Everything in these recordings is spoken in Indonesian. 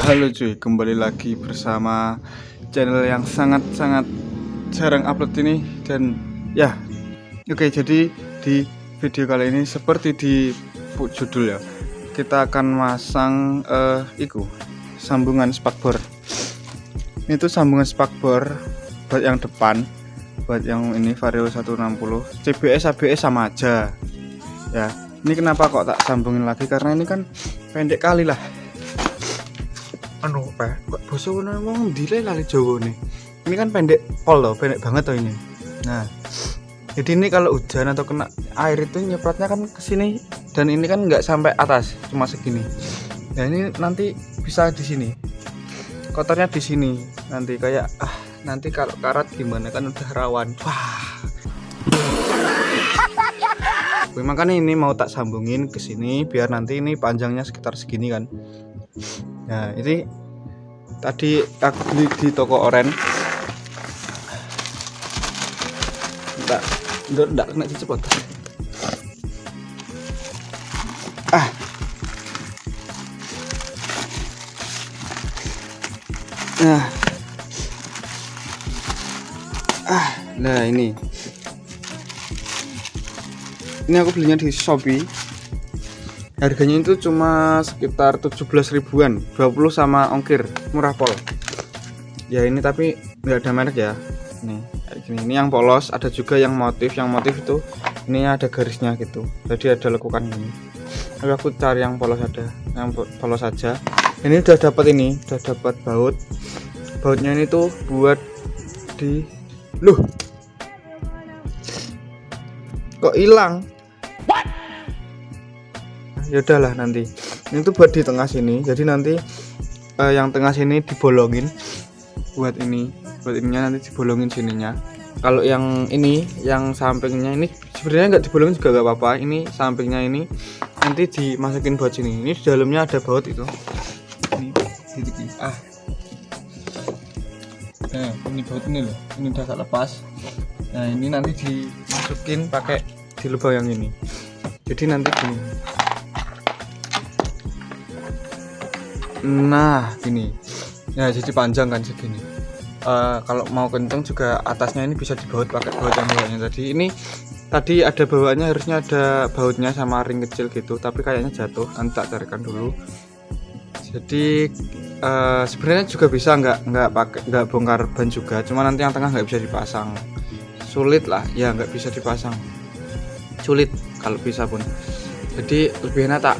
Halo cuy, kembali lagi bersama channel yang sangat-sangat jarang upload ini. Dan ya, oke, jadi di video kali ini seperti di judul ya, kita akan masang sambungan spakbor. Ini tuh sambungan spakbor buat yang depan, buat yang ini Vario 160. CBS ABS sama aja ya. Ini kenapa kok tak sambungin lagi, karena ini kan pendek kali lah. Kok bosok ngomong delay kali Jawa nih. Ini kan pendek pol loh, pendek banget loh ini. Nah, jadi ini kalau hujan atau kena air itu nyemprotnya kan ke sini, dan ini kan nggak sampai atas, cuma segini. Nah, ini nanti bisa di sini. Kotornya di sini. Nanti kayak nanti kalau karat gimana, kan udah rawan. Makanya ini mau tak sambungin ke sini biar nanti ini panjangnya sekitar segini kan. Nah, ini tadi aku beli di toko oren. Enggak kena cepet. Nah ini aku belinya di Shopee. Harganya itu cuma sekitar 17 ribuan, 20 sama ongkir, murah pol. Ya ini tapi nggak ada merek ya. Nih kayak gini. Ini yang polos, ada juga yang motif. Yang motif itu ini ada garisnya gitu. Jadi ada lekukan gini. Tapi aku cari yang polos ada, yang polos saja. Ini udah dapat baut. Bautnya ini tuh buat di kok hilang? Ya udahlah, nanti ini tuh buat di tengah sini. Jadi nanti yang tengah sini dibolongin buat ininya nanti dibolongin sininya. Kalau yang ini, yang sampingnya ini sebenarnya nggak dibolongin juga nggak apa-apa. Ini sampingnya ini nanti dimasukin buat sini. Ini di dalamnya ada baut itu. Ini nah, ini baut ini loh. Ini udah agak lepas. Nah, ini nanti dimasukin pakai di lubang yang ini. Jadi nanti gini. Nah, gini. Ya, jadi panjang kan segini. Kalau mau kenceng juga atasnya ini bisa dibaut pakai baut yang bawahnya tadi. Ini tadi ada bawaannya, harusnya ada bautnya sama ring kecil gitu, tapi kayaknya jatuh. Nanti tak carikan dulu. Jadi sebenarnya juga bisa nggak bongkar ban juga, cuma nanti yang tengah nggak bisa dipasang. Sulit lah, ya nggak bisa dipasang. Sulit kalau bisa pun. Jadi lebih enak tak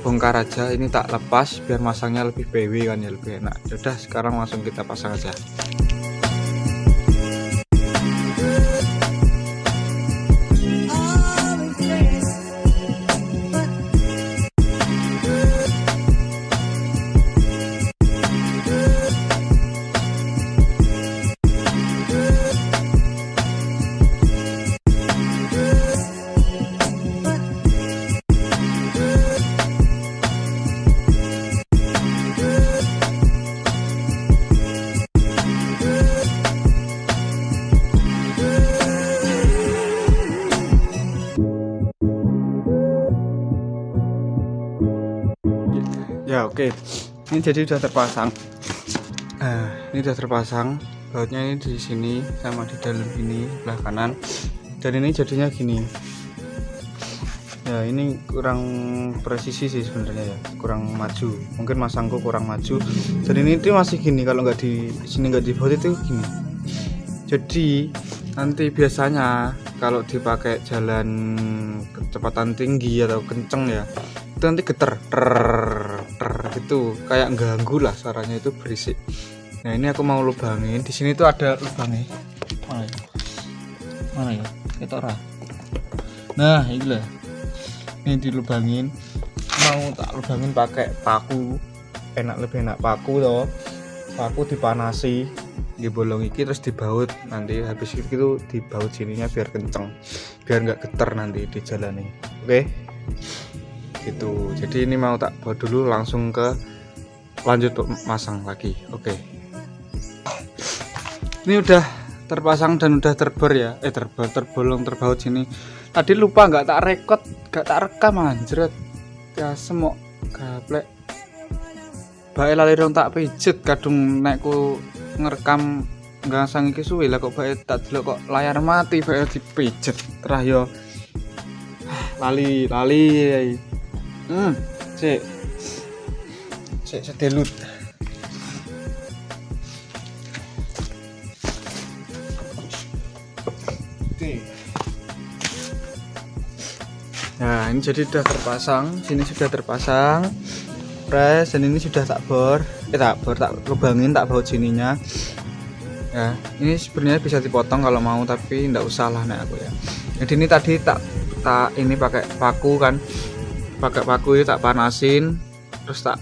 bongkar aja, ini tak lepas biar masangnya lebih PW kan ya, lebih enak. Udah, sekarang langsung kita pasang aja. Ya oke. Ini jadi udah terpasang. Ini udah terpasang. Bautnya ini di sini sama di dalam ini sebelah kanan. Dan ini jadinya gini. Ya ini kurang presisi sih sebenarnya ya, kurang maju. Mungkin masangku kurang maju. Dan ini tuh masih gini, kalau nggak di sini nggak dibaut itu gini. Jadi nanti biasanya kalau dipakai jalan kecepatan tinggi atau kenceng ya, itu nanti geter gitu, kayak ganggu lah, suaranya itu berisik. Nah, ini aku mau lubangin. Di sini tuh ada lubangnya. Mana ya? Ketok ora. Nah, ini lah. Ini dilubangin. Mau tak lubangin pakai paku. Lebih enak paku toh. Paku dipanasi, dibolong iki terus dibaut. Nanti habis itu dibaut sininya biar kenceng, biar nggak geter nanti di jalan nih. Oke. Gitu. Jadi ini mau tak buat dulu, langsung ke lanjut masang lagi. Oke. Ini udah terpasang dan udah terbor ya. Terbolong, terbaut sini. Tadi lupa nggak tak rekam anjret. Ya semok gaplek. bae lali rong tak pijet kadung nekku ngerekam gangsang iki suwi lah kok bae tak delok kok layar mati bae dipijet terah yo lali sik sedelut. Nah ini jadi sudah terpasang, sini sudah terpasang pres, dan ini sudah tak lubangin, tak baut sininya ya. Ini sebenarnya bisa dipotong kalau mau, tapi ndak usah lah nek aku ya. Jadi ini tadi tak ini pakai paku kan, pakai paku itu tak panasin, terus tak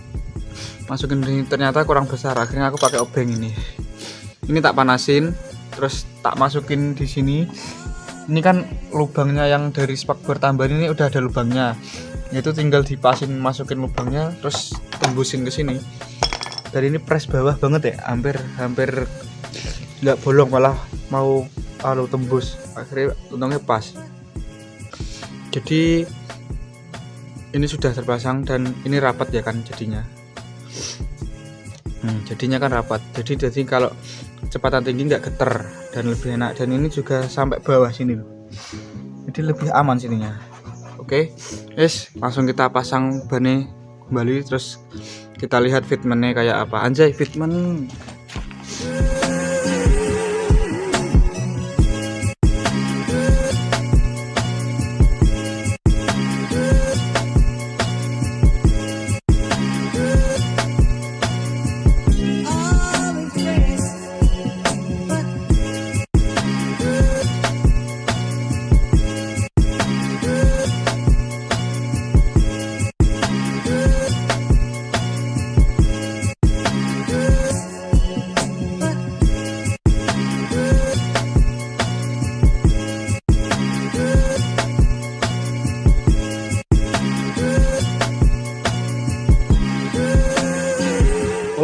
masukin ini, ternyata kurang besar, akhirnya aku pakai obeng ini tak panasin, terus tak masukin di sini. Ini kan lubangnya yang dari spakbor tambahan ini udah ada lubangnya, itu tinggal dipasin, masukin lubangnya terus tembusin ke sini. Dan ini press bawah banget ya, hampir nggak bolong, malah mau tembus, akhirnya untungnya pas. Jadi ini sudah terpasang dan ini rapat ya kan jadinya. Jadinya kan rapat, jadi kalau kecepatan tinggi nggak geter dan lebih enak, dan ini juga sampai bawah sini loh, jadi lebih aman sininya. Oke, yes, langsung kita pasang bannya kembali, terus kita lihat fitmentnya kayak apa. Anjay, fitment.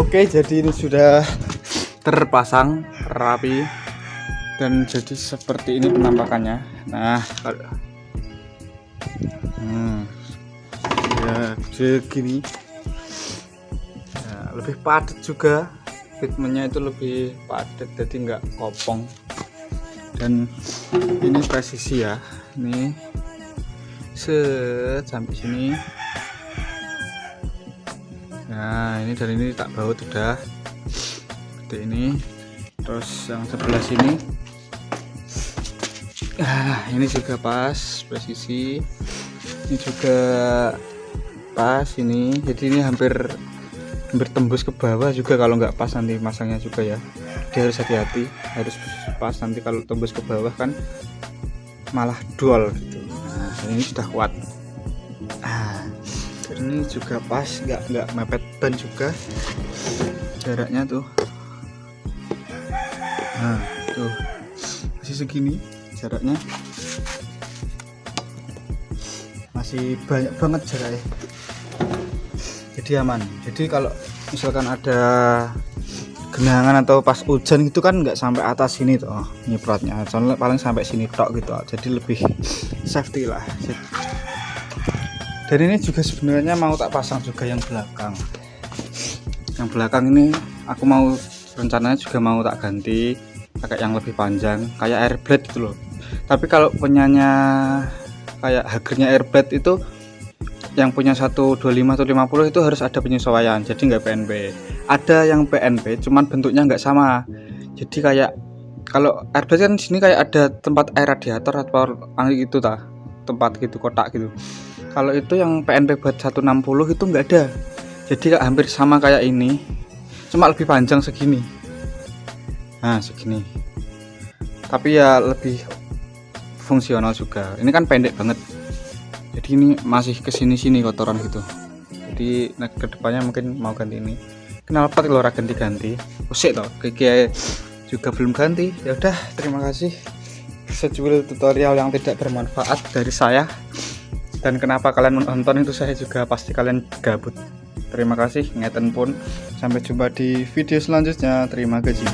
Oke, jadi ini sudah terpasang rapi dan jadi seperti ini penampakannya. Nah, ya segini. Nah, lebih padat juga, fitmentnya itu lebih padat, jadi nggak kopong. Dan ini presisi ya, ini sampai sini. Nah ini dari ini tak baut udah seperti ini, terus yang sebelah sini ini juga pas presisi, ini juga pas ini. Jadi ini hampir tembus ke bawah juga, kalau nggak pas nanti masangnya juga ya. Dia harus hati-hati, harus pas, nanti kalau tembus ke bawah kan malah dual gitu. Nah ini sudah kuat. Ini juga pas, nggak mepet ban juga, jaraknya tuh. Nah tuh masih segini jaraknya, masih banyak banget jaraknya, jadi aman. Jadi kalau misalkan ada genangan atau pas hujan gitu kan nggak sampai atas sini tuh nyemprotnya, soalnya paling sampai sini tok gitu, jadi lebih safety lah. Dan ini juga sebenarnya mau tak pasang juga yang belakang. Yang belakang ini aku mau, rencananya juga mau tak ganti pakai yang lebih panjang kayak airblade gitu loh. Tapi kalau punyanya kayak Hagernya airblade itu, yang punya 125 atau 50 itu harus ada penyesuaian, jadi nggak PNP. Ada yang PNP cuman bentuknya nggak sama. Jadi kayak kalau airblade kan sini kayak ada tempat air radiator atau angin gitu tempat gitu, kotak gitu. Kalau itu yang PNP buat 160 itu nggak ada, jadi hampir sama kayak ini, cuma lebih panjang segini. Nah segini, tapi ya lebih fungsional juga. Ini kan pendek banget, jadi ini masih kesini-sini kotoran gitu. Jadi kedepannya mungkin mau ganti ini. Knalpot kalau ora ganti-ganti, usik toh, kayak juga belum ganti. Ya udah, terima kasih secuil tutorial yang tidak bermanfaat dari saya. Dan kenapa kalian menonton itu saya juga pasti kalian gabut. Terima kasih, ngeten pun. Sampai jumpa di video selanjutnya. Terima kasih.